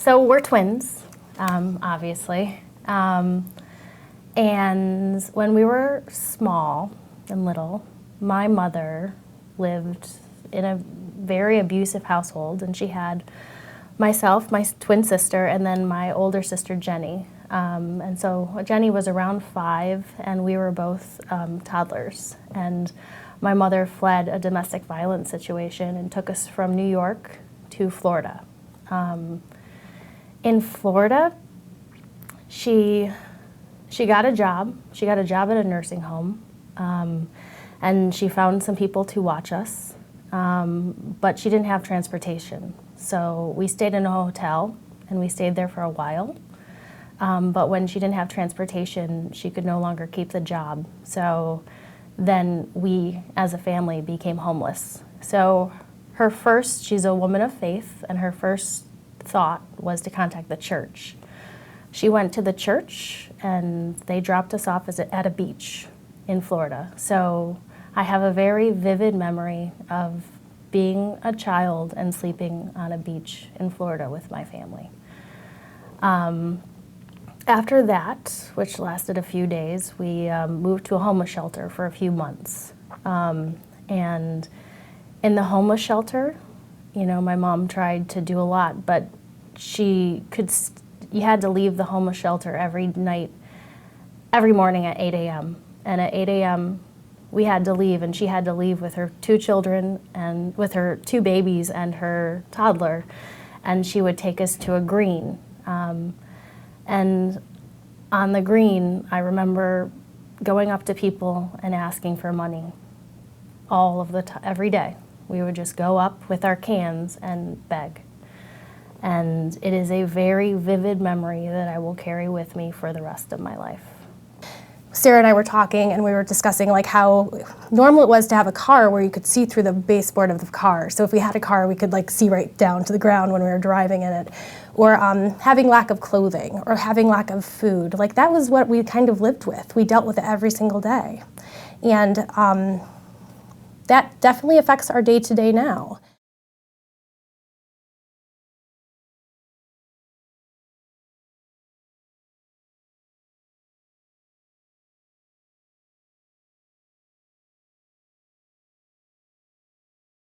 So we're twins, obviously. And when we were small and little, my mother lived in a very abusive household, and she had myself, my twin sister, and then my older sister, Jenny. And so Jenny was around 5, and we were both toddlers. And my mother fled a domestic violence situation and took us from New York to Florida. In Florida, she got a job. She got a job at a nursing home, and she found some people to watch us, but she didn't have transportation. So we stayed in a hotel, and we stayed there for a while. But when she didn't have transportation, she could no longer keep the job. So then we, as a family, became homeless. So she's a woman of faith, and her first thought was to contact the church. She went to the church, and they dropped us off at a beach in Florida. So I have a very vivid memory of being a child and sleeping on a beach in Florida with my family. After that, which lasted a few days, we moved to a homeless shelter for a few months. And in the homeless shelter, my mom tried to do a lot, but you had to leave the homeless shelter every morning at 8 a.m. And at 8 a.m., we had to leave, and she had to leave with her 2 children and with her 2 babies and her toddler, and she would take us to a green. And on the green, I remember going up to people and asking for money every day. We would just go up with our cans and beg. And it is a very vivid memory that I will carry with me for the rest of my life. Sarah and I were talking, and we were discussing how normal it was to have a car where you could see through the baseboard of the car. So if we had a car, we could see right down to the ground when we were driving in it. Or having lack of clothing, or having lack of food. That was what we kind of lived with. We dealt with it every single day. And that definitely affects our day-to-day now.